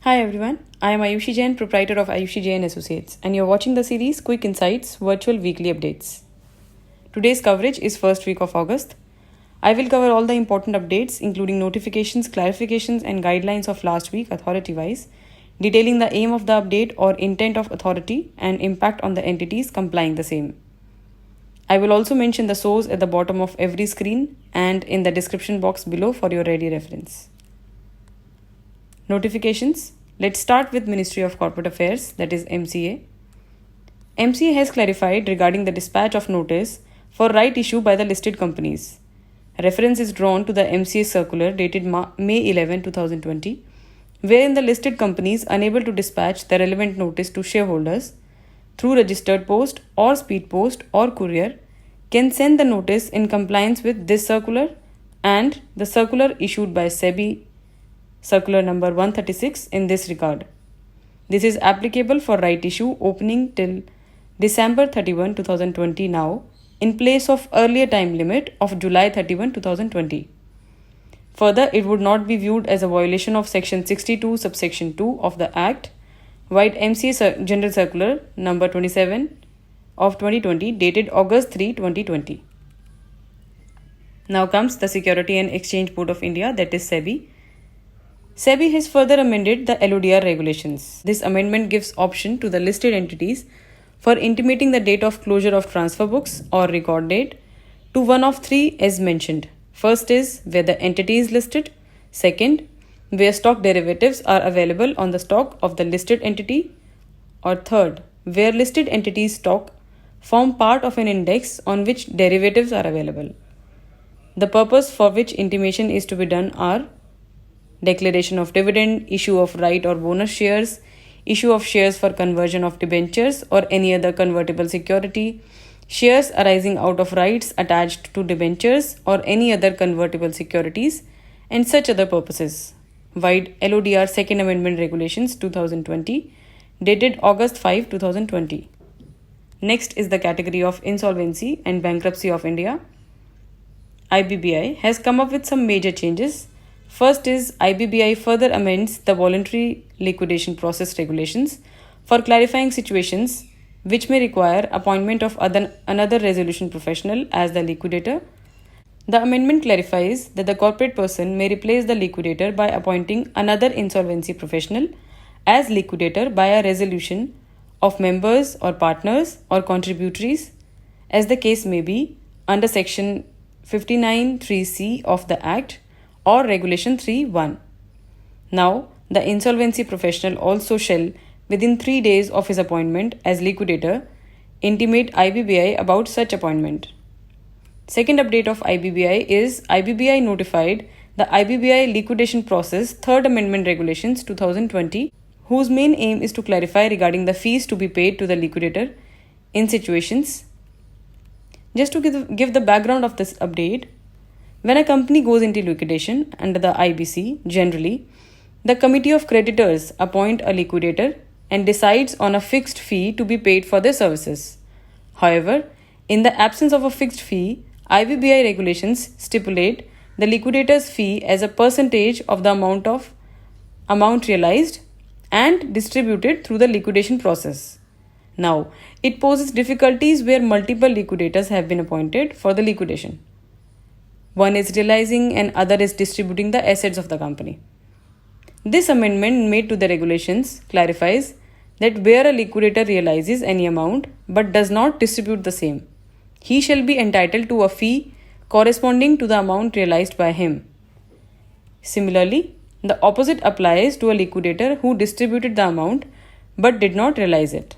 Hi everyone, I am Ayushi Jain, proprietor of Ayushi Jain Associates, and you're watching the series Quick Insights Virtual Weekly Updates. Today's coverage is first week of August. I will cover all the important updates, including notifications, clarifications, and guidelines of last week authority-wise, detailing the aim of the update or intent of authority and impact on the entities complying the same. I will also mention the source at the bottom of every screen and in the description box below for your ready reference. Notifications. Let's start with Ministry of Corporate Affairs, that is MCA. MCA has clarified regarding the dispatch of notice for right issue by the listed companies. Reference is drawn to the MCA circular dated May 11, 2020, wherein the listed companies unable to dispatch the relevant notice to shareholders through registered post or speed post or courier can send the notice in compliance with this circular and the circular issued by SEBI Circular number 136 in this regard. This is applicable for right issue opening till December 31, 2020 now, in place of earlier time limit of July 31, 2020. Further, it would not be viewed as a violation of Section 62, subsection 2 of the Act, vide MCA General Circular number 27 of 2020 dated August 3, 2020. Now comes the Security and Exchange Board of India, that is SEBI. SEBI has further amended the LODR Regulations. This amendment gives option to the listed entities for intimating the date of closure of transfer books or record date to one of three as mentioned. First is where the entity is listed. Second, where stock derivatives are available on the stock of the listed entity. Or third, where listed entities' stock form part of an index on which derivatives are available. The purpose for which intimation is to be done are declaration of dividend, issue of right or bonus shares, issue of shares for conversion of debentures or any other convertible security, shares arising out of rights attached to debentures or any other convertible securities, and such other purposes. Vide LODR Second Amendment Regulations 2020, dated August 5, 2020. Next is the category of Insolvency and Bankruptcy of India. IBBI has come up with some major changes. First is IBBI further amends the Voluntary Liquidation Process Regulations for clarifying situations which may require appointment of another resolution professional as the liquidator. The amendment clarifies that the corporate person may replace the liquidator by appointing another insolvency professional as liquidator by a resolution of members or partners or contributories, as the case may be, under Section 59(3)(c) of the Act or Regulation 3(1). Now, the insolvency professional also shall, within 3 days of his appointment as liquidator, intimate IBBI about such appointment. Second update of IBBI is IBBI notified the IBBI Liquidation Process Third Amendment Regulations 2020, whose main aim is to clarify regarding the fees to be paid to the liquidator in situations. Just to give the background of this update, when a company goes into liquidation under the IBC, generally, the Committee of Creditors appoint a liquidator and decides on a fixed fee to be paid for their services. However, in the absence of a fixed fee, IBBI regulations stipulate the liquidator's fee as a percentage of the amount realized and distributed through the liquidation process. Now, it poses difficulties where multiple liquidators have been appointed for the liquidation. One is realizing and other is distributing the assets of the company. This amendment made to the regulations clarifies that where a liquidator realizes any amount but does not distribute the same, he shall be entitled to a fee corresponding to the amount realized by him. Similarly, the opposite applies to a liquidator who distributed the amount but did not realize it.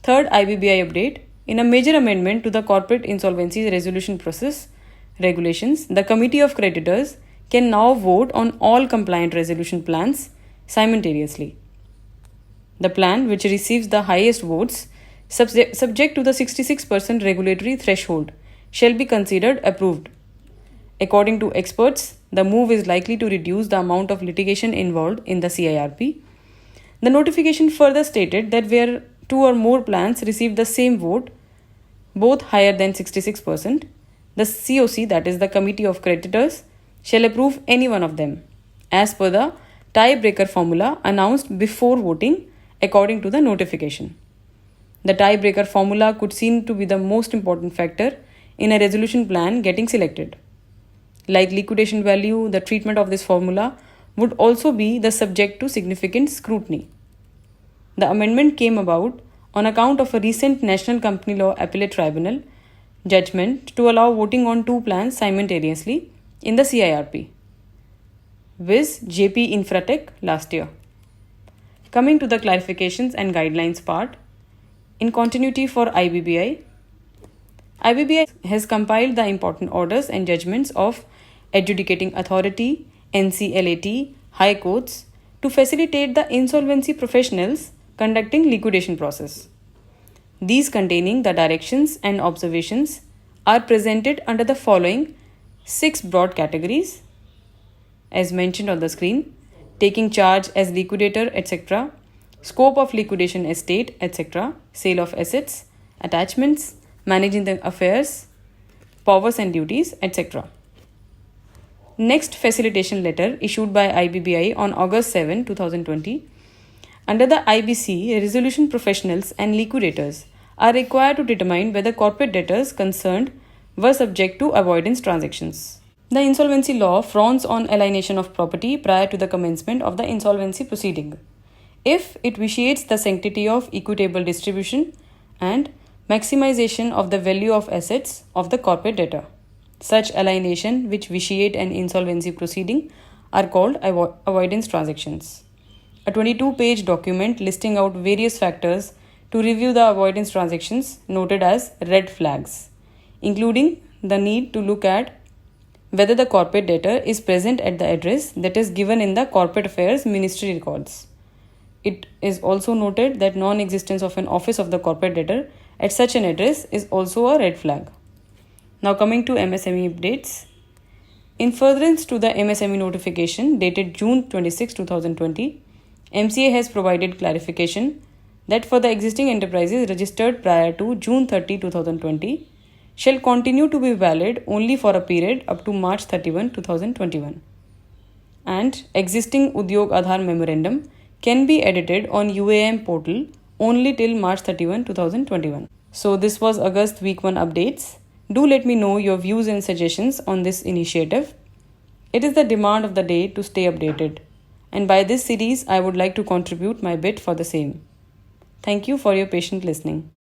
Third IBBI update. In a major amendment to the Corporate Insolvency Resolution Process Regulations, the Committee of Creditors can now vote on all compliant resolution plans simultaneously. The plan which receives the highest votes, subject to the 66% regulatory threshold, shall be considered approved. According to experts, the move is likely to reduce the amount of litigation involved in the CIRP. The notification further stated that where two or more plans receive the same vote, both higher than 66%, the COC, that is the Committee of Creditors, shall approve any one of them, as per the tiebreaker formula announced before voting according to the notification. The tiebreaker formula could seem to be the most important factor in a resolution plan getting selected. Like liquidation value, the treatment of this formula would also be the subject to significant scrutiny. The amendment came about on account of a recent National Company Law Appellate Tribunal judgment to allow voting on two plans simultaneously in the CIRP, viz. JP Infratech last year. Coming to the clarifications and guidelines part, in continuity for IBBI, IBBI has compiled the important orders and judgments of adjudicating authority, NCLAT, high courts to facilitate the insolvency professionals conducting liquidation process. These containing the directions and observations are presented under the following 6 broad categories as mentioned on the screen: taking charge as liquidator, etc., scope of liquidation estate, etc., sale of assets, attachments, managing the affairs, powers and duties, etc. Next, facilitation letter issued by IBBI on August 7, 2020. Under the IBC, resolution professionals and liquidators are required to determine whether corporate debtors concerned were subject to avoidance transactions. The insolvency law frowns on alienation of property prior to the commencement of the insolvency proceeding, if it vitiates the sanctity of equitable distribution and maximization of the value of assets of the corporate debtor. Such alienation which vitiate an insolvency proceeding are called avoidance transactions. A 22-page document listing out various factors to review the avoidance transactions noted as red flags, including the need to look at whether the corporate debtor is present at the address that is given in the Corporate Affairs Ministry records. It is also noted that non-existence of an office of the corporate debtor at such an address is also a red flag. Now coming to Msme updates. In furtherance to the Msme notification dated June 26, 2020, MCA has provided clarification that for the existing enterprises registered prior to June 30, 2020 shall continue to be valid only for a period up to March 31, 2021. And existing Udyog Aadhaar memorandum can be edited on UAM portal only till March 31, 2021. So this was August week 1 updates. Do let me know your views and suggestions on this initiative. It is the demand of the day to stay updated, and by this series I would like to contribute my bit for the same. Thank you for your patient listening.